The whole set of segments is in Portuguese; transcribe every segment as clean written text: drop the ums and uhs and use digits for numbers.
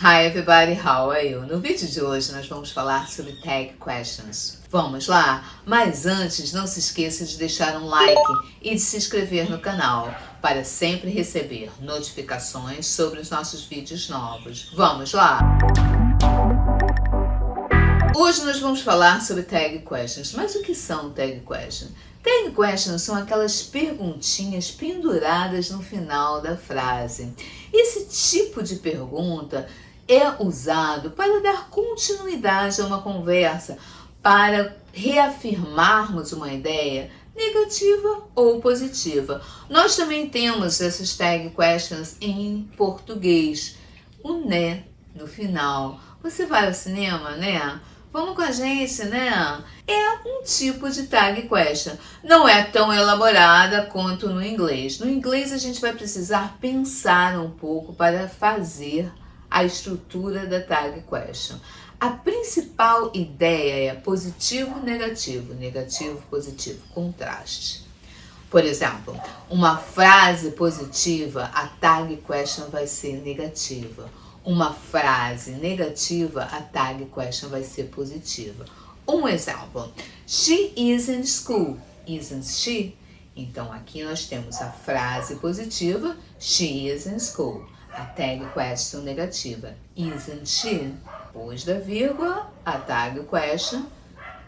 Hi everybody, how are you? No vídeo de hoje nós vamos falar sobre tag questions. Vamos lá? Mas antes, não se esqueça de deixar um like e de se inscrever no canal para sempre receber notificações sobre os nossos vídeos novos. Vamos lá? Hoje nós vamos falar sobre tag questions. Mas o que são tag questions? Tag questions são aquelas perguntinhas penduradas no final da frase. Esse tipo de pergunta é usado para dar continuidade a uma conversa, para reafirmarmos uma ideia negativa ou positiva. Nós também temos essas tag questions em português. O né no final. Você vai ao cinema, né? Vamos com a gente, né? É um tipo de tag question. Não é tão elaborada quanto no inglês. No inglês a gente vai precisar pensar um pouco para fazer a estrutura da tag question. A principal ideia é positivo, negativo, positivo, contraste. Por exemplo, uma frase positiva, a tag question vai ser negativa. Uma frase negativa, a tag question vai ser positiva. Um exemplo, she is in school, isn't she? Então aqui nós temos a frase positiva, she is in school. A tag question negativa, isn't she? Depois da vírgula, a tag question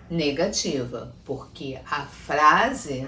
negativa, porque a frase,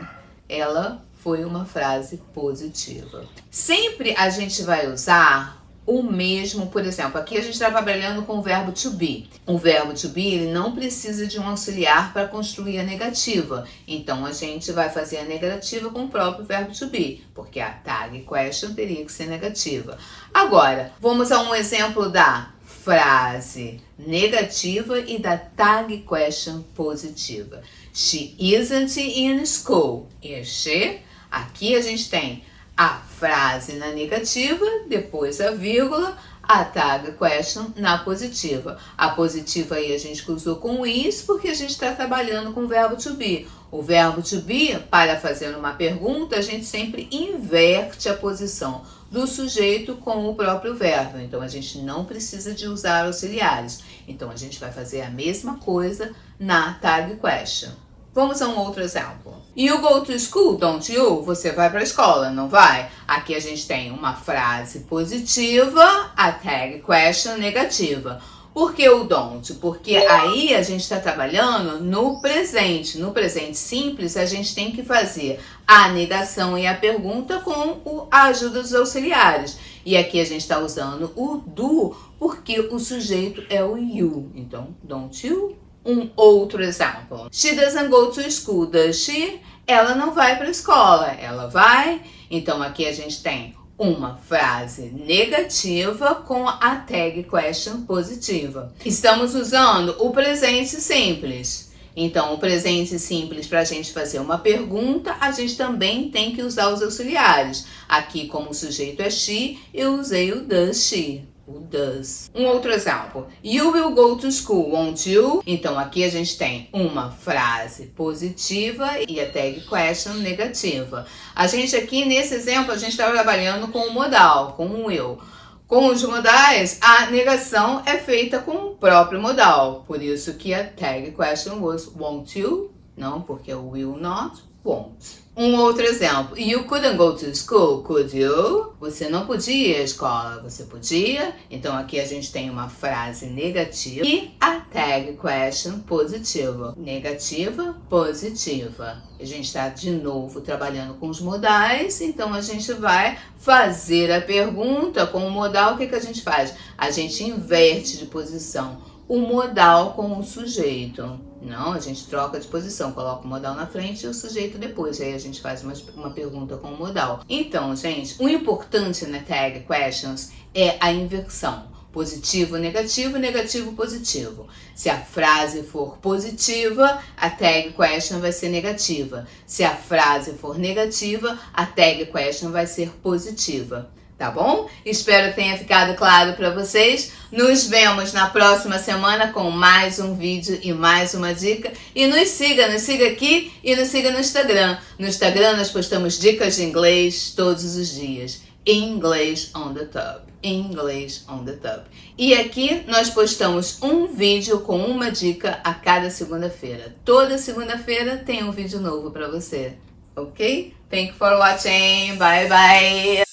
ela foi uma frase positiva. Sempre a gente vai usar o mesmo, por exemplo, aqui a gente está trabalhando com o verbo to be. O verbo to be, ele não precisa de um auxiliar para construir a negativa. Então, a gente vai fazer a negativa com o próprio verbo to be, porque a tag question teria que ser negativa. Agora, vamos a um exemplo da frase negativa e da tag question positiva. She isn't in school. Is she? Aqui a gente tem a frase na negativa, depois a vírgula, a tag question na positiva. A positiva aí a gente cruzou com is porque a gente está trabalhando com o verbo to be. O verbo to be, para fazer uma pergunta, a gente sempre inverte a posição do sujeito com o próprio verbo. Então, a gente não precisa de usar auxiliares. Então, a gente vai fazer a mesma coisa na tag question. Vamos a um outro exemplo. You go to school, don't you? Você vai para a escola, não vai? Aqui a gente tem uma frase positiva, a tag question negativa. Por que o don't? Porque aí a gente está trabalhando no presente. No presente simples, a gente tem que fazer a negação e a pergunta com a ajuda dos auxiliares. E aqui a gente está usando o do, porque o sujeito é o you. Então, don't you? Um outro exemplo. She doesn't go to school, does she? Ela não vai para a escola. Ela vai? Então, aqui a gente tem uma frase negativa com a tag question positiva. Estamos usando o presente simples. Então, o presente simples, para a gente fazer uma pergunta, a gente também tem que usar os auxiliares. Aqui, como o sujeito é she, eu usei o does she. O does. Um outro exemplo. You will go to school, won't you? Então, aqui a gente tem uma frase positiva e a tag question negativa. A gente aqui, nesse exemplo, a gente está trabalhando com o modal, com o will. Com os modais, a negação é feita com o próprio modal. Por isso que a tag question was won't you? Não, porque o will not, won't. Um outro exemplo. You couldn't go to school, could you? Você não podia ir à escola, você podia? Então aqui a gente tem uma frase negativa e a tag question positiva. Negativa, positiva. A gente está de novo trabalhando com os modais, então a gente vai fazer a pergunta com o modal. O que a gente faz? A gente inverte de posição o modal com o sujeito. Não, a gente troca de posição, coloca o modal na frente e o sujeito depois. Aí a gente faz uma pergunta com o modal. Então, gente, o importante na tag questions é a inversão. Positivo, negativo, negativo, positivo. Se a frase for positiva, a tag question vai ser negativa. Se a frase for negativa, a tag question vai ser positiva. Tá bom? Espero que tenha ficado claro para vocês. Nos vemos na próxima semana com mais um vídeo e mais uma dica. E nos siga aqui e nos siga no Instagram. No Instagram nós postamos dicas de inglês todos os dias. English on the Top. English on the Top. E aqui nós postamos um vídeo com uma dica a cada segunda-feira. Toda segunda-feira tem um vídeo novo para você, ok? Thank you for watching. Bye bye.